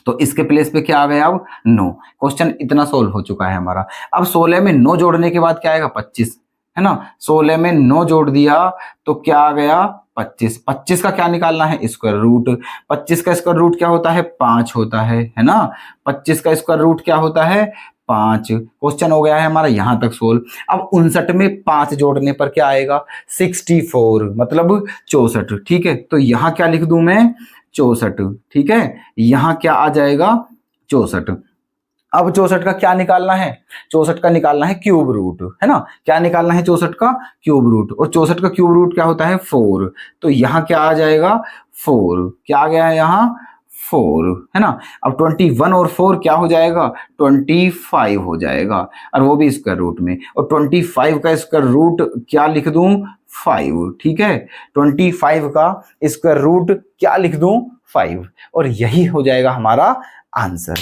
तो इसके प्लेस पे क्या आ गया, अब 9। क्वेश्चन इतना सोल्व हो चुका है हमारा। अब 16 में 9 जोड़ने के बाद क्या आएगा, 25, है ना। 16 में 9 जोड़ दिया तो क्या आ गया, 25। 25 का क्या निकालना है, स्क्वायर रूट। 25 का स्क्वायर रूट क्या होता है, 5 होता है ना। 25 का स्क्वायर रूट क्या होता है, 5। क्वेश्चन हो गया है हमारा यहां तक सोल्व। अब 59 में 5 जोड़ने पर क्या आएगा, 64, मतलब 64, ठीक है। तो यहां क्या लिख दूं मैं, 64, ठीक है। यहां क्या आ जाएगा, 64। अब 64 का क्या निकालना है, 64 का निकालना है क्यूब रूट, है ना। क्या निकालना है, 64 का क्यूब रूट, और 64 का क्यूब रूट क्या होता है, 4। तो यहां क्या आ जाएगा, 4, क्या आ गया है यहाँ, 4, है ना। अब 21 और 4 क्या हो जाएगा, 25 हो जाएगा, और वो भी स्क्वायर रूट में। और 25 का स्क्वायर रूट क्या लिख दूं, 5, ठीक है। 25 का स्क्वायर रूट क्या लिख दूं, 5, और यही हो जाएगा हमारा आंसर।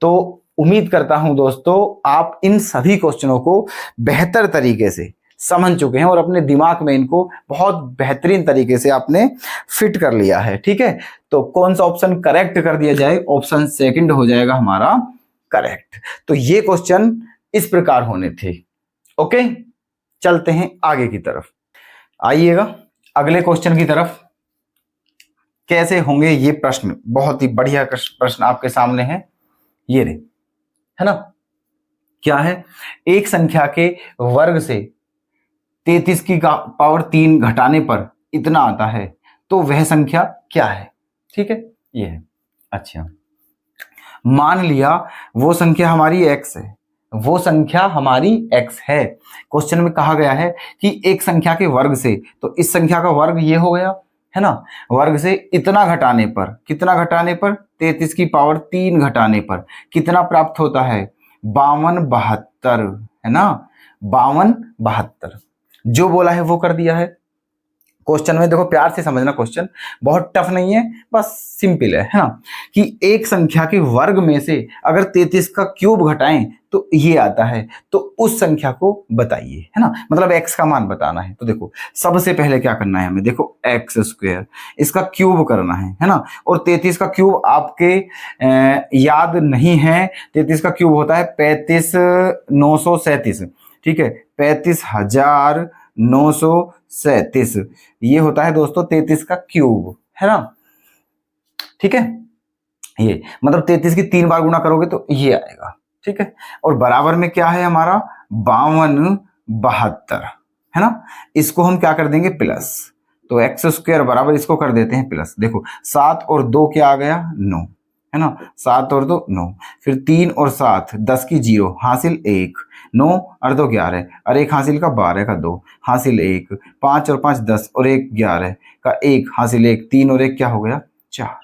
तो उम्मीद करता हूं दोस्तों आप इन सभी क्वेश्चनों को बेहतर तरीके से समझ चुके हैं और अपने दिमाग में इनको बहुत बेहतरीन तरीके से आपने फिट कर लिया है, ठीक है। तो कौन सा ऑप्शन करेक्ट कर दिया जाए, ऑप्शन सेकंड हो जाएगा हमारा करेक्ट। तो ये क्वेश्चन इस प्रकार होने थे, ओके। चलते हैं आगे की तरफ, आइएगा अगले क्वेश्चन की तरफ। कैसे होंगे ये प्रश्न, बहुत ही बढ़िया प्रश्न आपके सामने है, ये रे, है ना। क्या है, एक संख्या के वर्ग से 33 की पावर 3 घटाने पर इतना आता है, तो वह संख्या क्या है, ठीक है, ये है। अच्छा, मान लिया वो संख्या हमारी x है, वो संख्या हमारी x है। क्वेश्चन में कहा गया है कि एक संख्या के वर्ग से, तो इस संख्या का वर्ग ये हो गया, है ना। वर्ग से इतना घटाने पर, कितना घटाने पर, 33 की पावर 3 घटाने पर कितना प्राप्त होता है, 52 72, है ना। 52 72 जो बोला है वो कर दिया है। क्वेश्चन में देखो प्यार से समझना, क्वेश्चन बहुत टफ नहीं है, बस सिंपल है ना। कि एक संख्या के वर्ग में से अगर 33 का क्यूब घटाएं तो ये आता है, तो उस संख्या को बताइए, है ना। मतलब x का मान बताना है। तो देखो सबसे पहले क्या करना है हमें, देखो एक्स स्क्वायर, इसका क्यूब करना है ना। और 33 का क्यूब आपके याद नहीं है, 33 का क्यूब होता है 35,937, ठीक है, 35,937 ये होता है दोस्तों 33 का क्यूब, है ना, ठीक है। ये मतलब 33 की 3 बार गुणा करोगे तो ये आएगा, ठीक है। और बराबर में क्या है हमारा 52 72, है ना। इसको हम क्या कर देंगे प्लस, तो एक्स स्क्वायर बराबर इसको कर देते हैं प्लस। देखो 7 और 2 क्या आ गया 9, है ना, 7 और 2 9, फिर 3 और 7 10 की 0 हासिल 1, 9 और 2 11 और 1 हासिल का 12 का 2 हासिल 1, 5 और 5 10 और 1 11 का 1 हासिल 1, 3 और 1 क्या हो गया 4।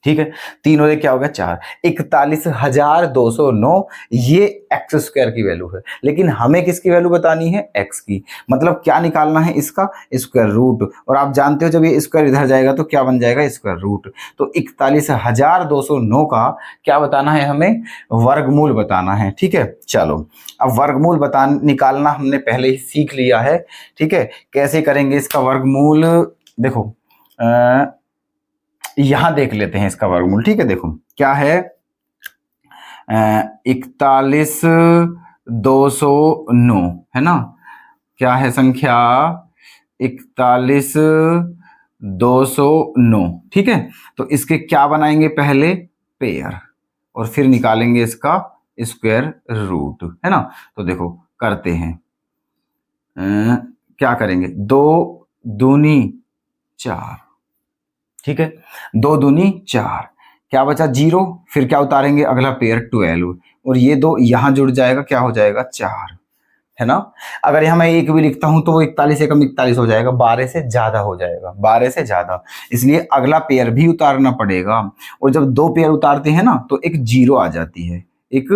ठीक है, 3 और 1 क्या हो गया 4, 41,209 ये एक्स स्क्वायर की वैल्यू है। लेकिन हमें किसकी वैल्यू बतानी है, एक्स की। मतलब क्या निकालना है, इसका स्क्वायर रूट। और आप जानते हो जब ये स्क्वायर इधर जाएगा तो क्या बन जाएगा, स्क्वायर रूट। तो 41,209 का क्या बताना है हमें, वर्गमूल बताना है। ठीक है, चलो अब वर्गमूल बता निकालना हमने पहले ही सीख लिया है। ठीक है, कैसे करेंगे इसका वर्गमूल, देखो यहां देख लेते हैं इसका वर्गमूल। ठीक है, देखो क्या है, 41,209 है ना, क्या है संख्या 41,209। ठीक है, तो इसके क्या बनाएंगे, पहले पेयर और फिर निकालेंगे इसका स्क्वायर रूट, है ना। तो देखो करते हैं, क्या करेंगे, 2 दूनी 4। ठीक है, 2 दूनी 4, क्या बचा 0, फिर क्या उतारेंगे अगला पेयर 12 और ये 2 यहां जुड़ जाएगा, क्या हो जाएगा 4, है ना। अगर यहां मैं 1 भी लिखता हूं तो वो 41 एकम 41 हो जाएगा, 12 से ज्यादा हो जाएगा, 12 से ज्यादा, इसलिए अगला पेयर भी उतारना पड़ेगा। और जब 2 पेयर उतारते हैं ना तो एक 0 आ जाती है, एक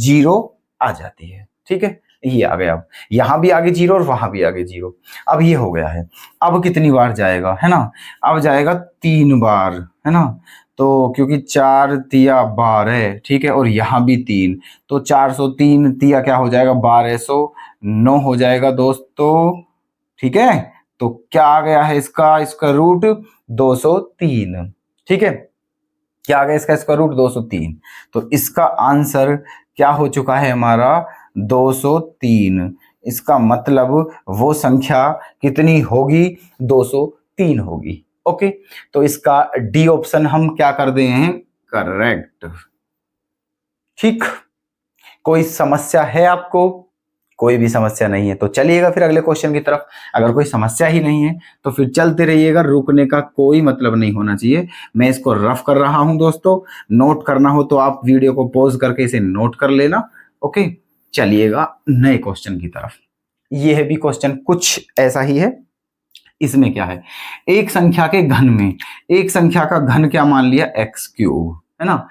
0 आ जाती है। ठीक है, ये आ गया, अब यहां भी आगे 0 और वहां भी आगे 0। अब ये हो गया है, अब कितनी बार जाएगा, है ना, अब जाएगा 3 बार, है ना। तो क्योंकि 4 तिया 12, ठीक है, और यहां भी 3, तो 403 तिया क्या हो जाएगा 1209 हो जाएगा दोस्तों। ठीक है, तो क्या आ गया है इसका रूट 203। ठीक है, क्या आ गया इसका स्क्वायर रूट 203। तो इसका आंसर क्या हो चुका है हमारा 203। इसका मतलब वो संख्या कितनी होगी, 203 होगी। ओके, तो इसका डी ऑप्शन हम क्या कर दे हैं, करेक्ट। ठीक, कोई समस्या है आपको, कोई भी समस्या नहीं है तो चलिएगा फिर अगले क्वेश्चन की तरफ। अगर कोई समस्या ही नहीं है तो फिर चलते रहिएगा, रुकने का कोई मतलब नहीं होना चाहिए। मैं इसको रफ कर रहा हूं दोस्तों, नोट करना हो तो आप वीडियो को पॉज करके इसे नोट कर लेना। ओके, चलिएगा नए क्वेश्चन की तरफ। ये है भी क्वेश्चन कुछ ऐसा ही है। इसमें क्या है, एक संख्या के घन में, एक संख्या का घन क्या मान लिया, एक्स क्यूब, है ना।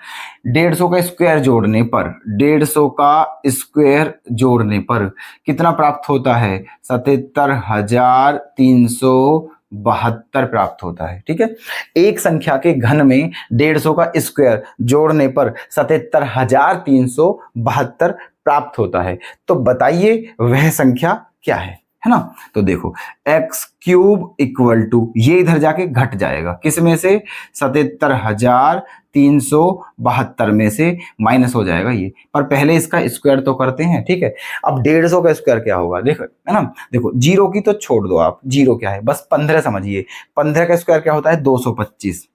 150 का स्क्वायर जोड़ने पर, 150 का स्क्वायर जोड़ने पर कितना प्राप्त होता है, 77,372 प्राप्त होता है। ठीक है, एक संख्या के घन में 150 का स्क्वायर जोड़ने पर 77,372 प्राप्त होता है। तो बताइए वह संख्या क्या है ना। तो देखो एक्स क्यूब इक्वल टू, ये इधर जाके घट जाएगा, किस में से, 77,372 में से माइनस हो जाएगा ये। पर पहले इसका स्क्वायर तो करते हैं। ठीक है, अब 150 का स्क्वायर क्या होगा, देखो है ना, देखो 0 की तो छोड़ दो आप, 0 क्या है, बस 15 समझिए। 15 का स्क्वायर क्या होता है, 225।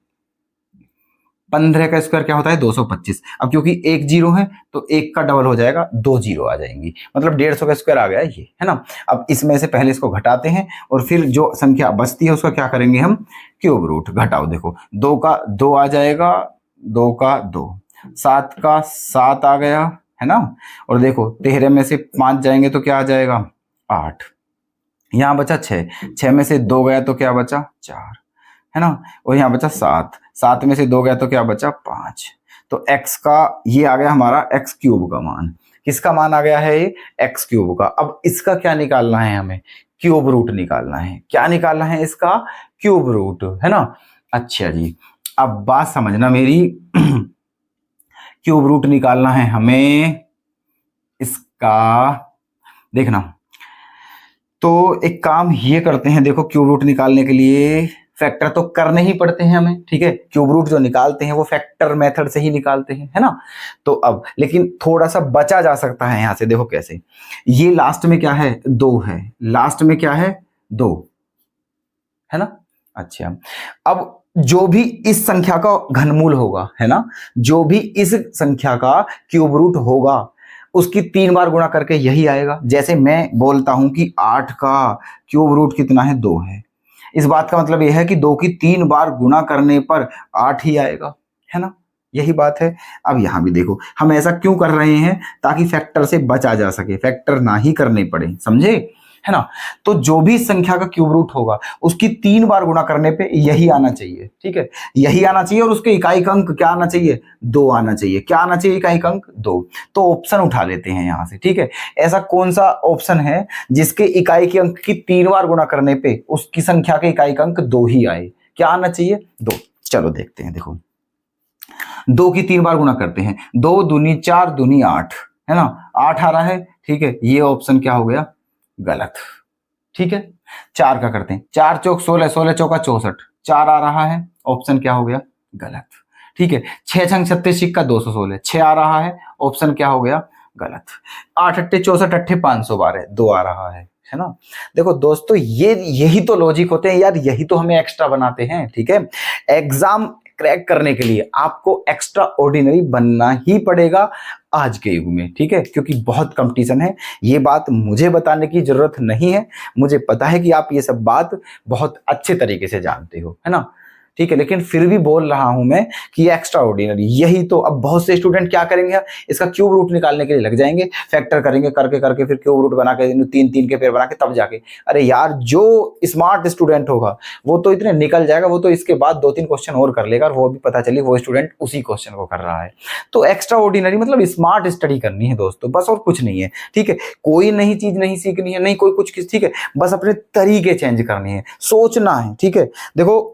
15 का स्क्वायर क्या होता है, 225। अब क्योंकि एक 0 है तो एक का डबल हो जाएगा, 2 0 आ जाएंगी, मतलब 150 का स्क्वायर आ गया ये, है ना। अब इसमें से पहले इसको घटाते हैं और फिर जो संख्या बचती है उसका क्या करेंगे हम, क्यूब रूट। घटाओ, देखो 2 का 2 आ जाएगा, 2 का 2, 7 का 7 आ गया, है ना। और देखो 13 में से 5 जाएंगे तो क्या आ जाएगा, 8। यहाँ बचा 6, 6 में से 2 गया तो क्या बचा, 4, है ना। और यहाँ बचा 7, 7 में से 2 गया तो क्या बचा, 5। तो x का ये आ गया हमारा x क्यूब का मान। किसका मान आ गया है ये, x क्यूब का। अब इसका क्या निकालना है हमें, क्यूब रूट निकालना है। क्या निकालना है इसका, क्यूब रूट, है ना। अच्छा जी, अब बात समझना मेरी, क्यूब रूट निकालना है हमें इसका, देखना। तो एक काम ये करते हैं, देखो क्यूब रूट निकालने के लिए फैक्टर तो करने ही पड़ते हैं हमें। ठीक है, क्यूब रूट जो निकालते हैं वो फैक्टर मेथड से ही निकालते हैं, है ना। तो अब लेकिन थोड़ा सा बचा जा सकता है यहां से, देखो कैसे, ये लास्ट में क्या है, 2 है, लास्ट में क्या है, 2, है ना। अच्छा, अब जो भी इस संख्या का घनमूल होगा, है ना, जो भी इस संख्या का क्यूब रूट होगा उसकी 3 बार गुणा करके यही आएगा। जैसे मैं बोलता हूं कि 8 का क्यूब रूट कितना है, 2 है। इस बात का मतलब यह है कि 2 की 3 बार गुणा करने पर 8 ही आएगा, है ना, यही बात है। अब यहां भी देखो हम ऐसा क्यों कर रहे हैं, ताकि फैक्टर से बचा जा सके, फैक्टर ना ही करने पड़े, समझे, है ना। तो जो भी संख्या का क्यूब रूट होगा उसकी 3 बार गुणा करने पे यही आना चाहिए, ठीक है, यही आना चाहिए। और उसके इकाई का अंक क्या आना चाहिए, 2 आना चाहिए। क्या आना चाहिए, इकाई का अंक 2। तो ऑप्शन उठा लेते हैं यहां से, ठीक है। ऐसा कौन सा ऑप्शन है जिसके इकाई के अंक की 3 बार गुणा करने पे उसकी संख्या के इकाई का अंक 2 ही आए, क्या आना चाहिए, 2। चलो देखते हैं, देखो 2 की 3 बार गुणा करते हैं, 2 दूनी 4 दूनी 8, है ना, 8 आ रहा है, ठीक है। ये ऑप्शन क्या हो गया, गलत, ठीक है। 4 का करते हैं, 4 चौक 16, 16 चौका 64, 4 आ रहा है, ऑप्शन क्या हो गया, गलत, ठीक है। 6 छंग 36 सिक्का 216, 6 आ रहा है, ऑप्शन क्या हो गया, गलत। 8 अट्ठे 64 अट्ठे 512, 2 आ रहा है ना। देखो दोस्तों, यही तो लॉजिक होते हैं यार, यही तो हमें एक्स्ट्रा बनाते हैं, ठीक है। एग्जाम क्रैक करने के लिए आपको एक्स्ट्रा ऑर्डिनरी बनना ही पड़ेगा आज के युग में, ठीक है, क्योंकि बहुत कंपटीशन है। ये बात मुझे बताने की जरूरत नहीं है, मुझे पता है कि आप ये सब बात बहुत अच्छे तरीके से जानते हो, है ना, ठीक है। लेकिन फिर भी बोल रहा हूं मैं कि एक्स्ट्रा ऑर्डिनरी यही तो। अब बहुत से स्टूडेंट क्या करेंगे, इसका क्यूब रूट निकालने के लिए लग जाएंगे, फैक्टर करेंगे, करके करके फिर क्यूब रूट बना के 3 के पेयर बना के तब जाके, अरे यार जो स्मार्ट स्टूडेंट होगा वो तो इतने निकल जाएगा, वो तो इसके बाद 2-3 क्वेश्चन और कर लेगा और वो भी पता चली वो स्टूडेंट उसी क्वेश्चन को कर रहा है। तो एक्स्ट्रा ऑर्डिनरी मतलब स्मार्ट स्टडी करनी है दोस्तों, बस, और कुछ नहीं है, ठीक है। कोई नई चीज नहीं सीखनी है, नहीं कोई कुछ, ठीक है, बस अपने तरीके चेंज करने हैं, सोचना है, ठीक है। देखो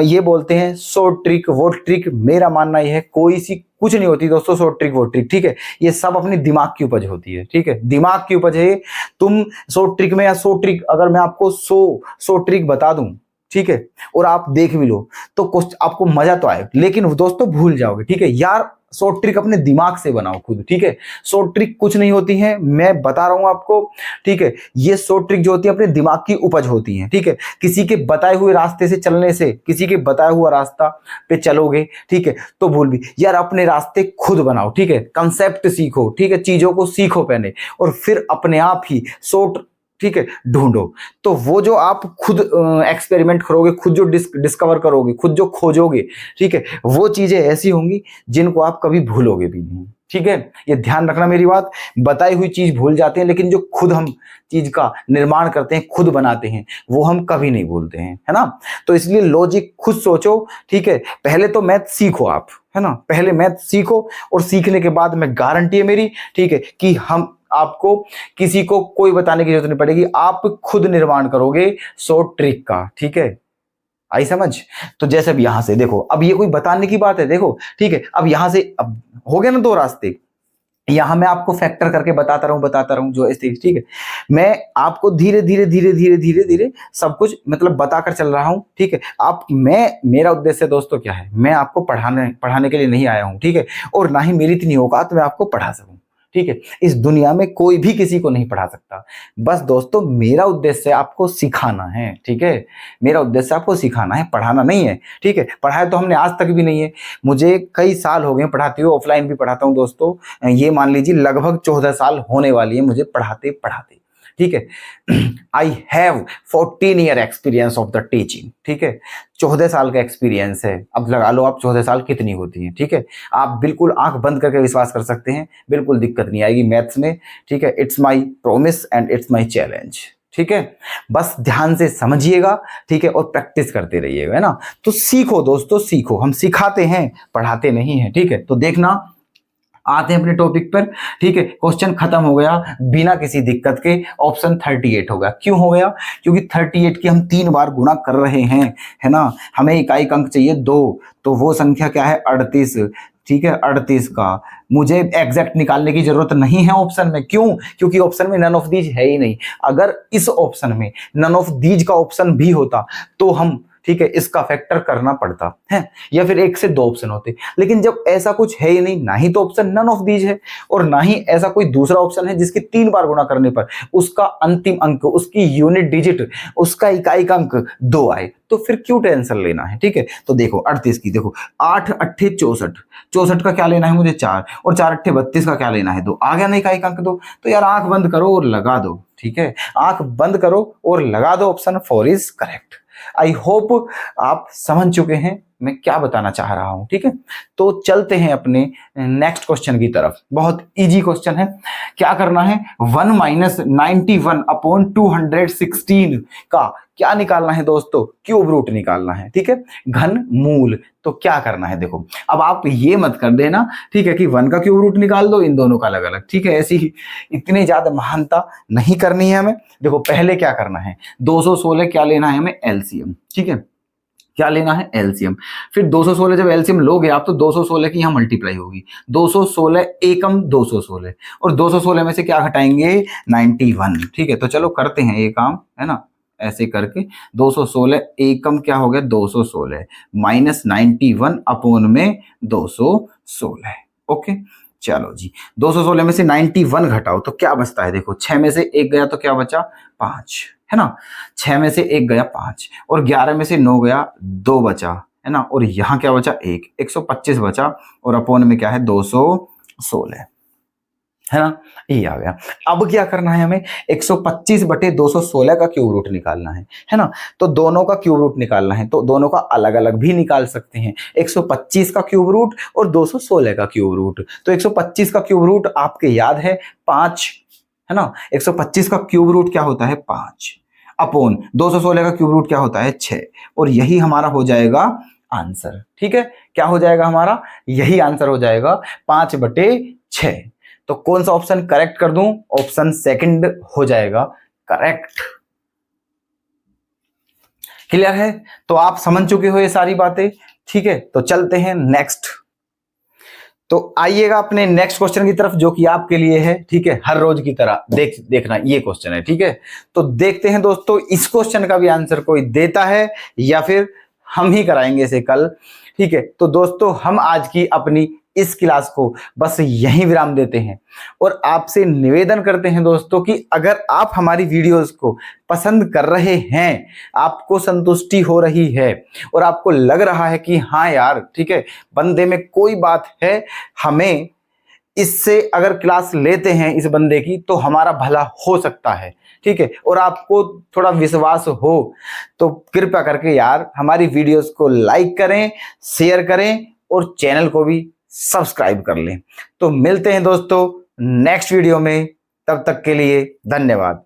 ये बोलते हैं सो ट्रिक वो ट्रिक, मेरा मानना यह है कोई सी कुछ नहीं होती दोस्तों सो ट्रिक वो ट्रिक, ठीक है। ये सब अपनी दिमाग की उपज होती है, ठीक है, दिमाग की उपज है। तुम 100 ट्रिक में या 100 ट्रिक, अगर मैं आपको 100 ट्रिक बता दूं, ठीक है, और आप देख भी लो तो आपको मजा तो आए, लेकिन दोस्तों भूल जाओगे, ठीक है। यार 100 ट्रिक अपने दिमाग से बनाओ खुद, ठीक है। 100 ट्रिक कुछ नहीं होती है, मैं बता रहा हूं आपको, ठीक है। ये 100 ट्रिक जो होती है अपने दिमाग की उपज होती है, ठीक है। किसी के बताए हुए रास्ते से चलने से, किसी के बताया हुआ रास्ता पे चलोगे, ठीक है, तो भूल भी, यार अपने रास्ते खुद बनाओ, ठीक है, कंसेप्ट सीखो, ठीक है, चीजों को सीखो पहले, और फिर अपने आप ही 100, ठीक है, ढूंढो। तो वो जो आप खुद एक्सपेरिमेंट करोगे, खुद जो डिस्कवर करोगे, खुद जो खोजोगे, ठीक है, वो चीजें ऐसी होंगी जिनको आप कभी भूलोगे भी नहीं, ठीक है। ये ध्यान रखना मेरी बात, बताई हुई चीज भूल जाते हैं, लेकिन जो खुद हम चीज का निर्माण करते हैं, खुद बनाते हैं, वो हम कभी नहीं भूलते हैं, है ना। तो इसलिए लॉजिक खुद सोचो, ठीक है। पहले तो मैथ सीखो आप, है ना, पहले मैथ सीखो, और सीखने के बाद मैं गारंटी है मेरी, ठीक है, कि हम आपको किसी को कोई बताने की जरूरत नहीं पड़ेगी, आप खुद निर्माण करोगे 100 ट्रिक का, ठीक है। आई समझ। तो जैसे अब यहां से देखो, अब ये कोई बताने की बात है, देखो, ठीक है। अब यहां से अब हो गया ना 2 रास्ते, यहां मैं आपको फैक्टर करके बताता रहूं जो ऐसे, ठीक है। मैं आपको धीरे धीरे धीरे धीरे धीरे धीरे सब कुछ मतलब बताकर चल रहा हूं, ठीक है। मेरा उद्देश्य दोस्तों क्या है, मैं आपको पढ़ाने के लिए नहीं आया हूं, ठीक है, और ना ही मेरी इतनी औकात मैं आपको पढ़ा सकूं, ठीक है। इस दुनिया में कोई भी किसी को नहीं पढ़ा सकता। बस दोस्तों मेरा उद्देश्य आपको सिखाना है, ठीक है, मेरा उद्देश्य आपको सिखाना है, पढ़ाना नहीं है, ठीक है। पढ़ाया तो हमने आज तक भी नहीं है, मुझे कई साल हो गए पढ़ाते हुए, ऑफलाइन भी पढ़ाता हूं दोस्तों, ये मान लीजिए लगभग 14 साल होने वाली है मुझे पढ़ाते पढ़ाते, ठीक है। I have 14 year experience of the teaching, ठीक है, 14 साल का एक्सपीरियंस है। अब लगा लो आप 14 साल कितनी होती है, ठीक है। आप बिल्कुल आंख बंद करके विश्वास कर सकते हैं, बिल्कुल दिक्कत नहीं आएगी मैथ्स में, ठीक है। It's my promise and it's my challenge, ठीक है। बस ध्यान से समझिएगा, ठीक है, और प्रैक्टिस करते रहिएगा, है ना। तो सीखो दोस्तों, सीखो, हम सिखाते हैं, पढ़ाते नहीं है, ठीक है। तो देखना, आते हैं अपने टॉपिक पर, ठीक है। क्वेश्चन खत्म हो गया बिना किसी दिक्कत के, ऑप्शन 38 हो गया। क्यों हो गया, क्योंकि 38 की हम 3 बार गुणा कर रहे हैं, है ना। हमें इकाई अंक चाहिए 2, तो वो संख्या क्या है, 38, ठीक है। 38 का मुझे एग्जैक्ट निकालने की जरूरत नहीं है ऑप्शन में, क्यों, क्योंकि ऑप्शन में नन ऑफ दीज है ही नहीं। अगर इस ऑप्शन में नन ऑफ दीज का ऑप्शन भी होता तो हम, ठीक है, इसका फैक्टर करना पड़ता है, या फिर 1 से 2 ऑप्शन होते। लेकिन जब ऐसा कुछ है ही नहीं, ना ही तो ऑप्शन नन ऑफ दीज है, और ना ही ऐसा कोई दूसरा ऑप्शन है जिसके 3 बार गुणा करने पर उसका अंतिम अंक, उसकी यूनिट डिजिट, उसका इकाई का अंक 2 आए, तो फिर क्यों टेंशन लेना है, ठीक है। तो देखो 38 की, देखो 8 अट्ठे 64, 64 का क्या लेना है मुझे 4, और 4 अट्ठे 32 का क्या लेना है 2, आ गया ना इकाई का अंक 2। तो यार आंख बंद करो और लगा दो, ठीक है, आंख बंद करो और लगा दो, option 4 is correct. I hope आप समझ चुके हैं, मैं क्या बताना चाह रहा हूं। ठीक है, तो चलते हैं अपने नेक्स्ट क्वेश्चन की तरफ। बहुत इजी क्वेश्चन है। क्या करना है, 1 माइनस 91 अपॉन 216 का क्या निकालना है दोस्तों, क्यूब रूट निकालना है। ठीक है, घन मूल। तो क्या करना है, देखो अब आप ये मत कर देना, ठीक है, कि 1 का क्यूब रूट निकाल दो, इन दोनों का अलग अलग। ठीक है, ऐसी ही इतनी ज्यादा महानता नहीं करनी है हमें। देखो पहले क्या करना है, 216 क्या लेना है हमें, एलसीएम। ठीक है, क्या लेना है, एलसीएम। फिर 216 जब एलसीएम लोगे आप तो 216 की यहां मल्टीप्लाई होगी, 216 एकम 216, और 216 में से क्या घटाएंगे, 91। ठीक है, तो चलो करते हैं ये काम, है ना, ऐसे करके 216 एकम क्या हो गया, 216 माइनस 91 अपॉन में 216। ओके, चलो जी, 216 में से 91 घटाओ तो क्या बचता है, देखो 6 में से 1 गया तो क्या बचा, 5, है ना, 6 में से 1 गया 5, और 11 में से 9 गया, 2 बचा, है ना, और यहां क्या बचा, 125 बचा, और अपॉन में क्या है, 216, है ना, ये आ गया। अब क्या करना है हमें, 125 बटे 216 का क्यूब रूट निकालना है ना। तो दोनों का क्यूब रूट निकालना है, तो दोनों का अलग अलग भी निकाल सकते हैं, 125 का क्यूब रूट और 216 का क्यूब रूट। तो 125 का क्यूब रूट आपके याद है 5, है ना, 125 का क्यूब रूट क्या होता है, 5, अपॉन 216 का क्यूब रूट क्या होता है, 6, और यही हमारा हो जाएगा आंसर। ठीक है, क्या हो जाएगा हमारा, यही आंसर हो जाएगा, 5 बटे 6। तो कौन सा ऑप्शन करेक्ट कर दूं, ऑप्शन सेकंड हो जाएगा करेक्ट। क्लियर है, तो आप समझ चुके हो ये सारी बातें। ठीक है, तो चलते हैं नेक्स्ट। तो आइएगा अपने नेक्स्ट क्वेश्चन की तरफ, जो कि आपके लिए है। ठीक है, हर रोज की तरह देखना ये क्वेश्चन है। ठीक है, तो देखते हैं दोस्तों इस क्वेश्चन का भी आंसर कोई देता है या फिर हम ही कराएंगे इसे कल। ठीक है, तो दोस्तों हम आज की अपनी इस क्लास को बस यहीं विराम देते हैं, और आपसे निवेदन करते हैं दोस्तों कि अगर आप हमारी वीडियोस को पसंद कर रहे हैं, आपको संतुष्टि हो रही है, और आपको लग रहा है कि हाँ यार ठीक है, बंदे में कोई बात है, हमें इससे अगर क्लास लेते हैं इस बंदे की तो हमारा भला हो सकता है, ठीक है, और आपको थोड़ा विश्वास हो, तो कृपया करके यार हमारी वीडियोस को लाइक करें, शेयर करें, और चैनल को भी सब्सक्राइब कर लें। तो मिलते हैं दोस्तों नेक्स्ट वीडियो में, तब तक के लिए धन्यवाद।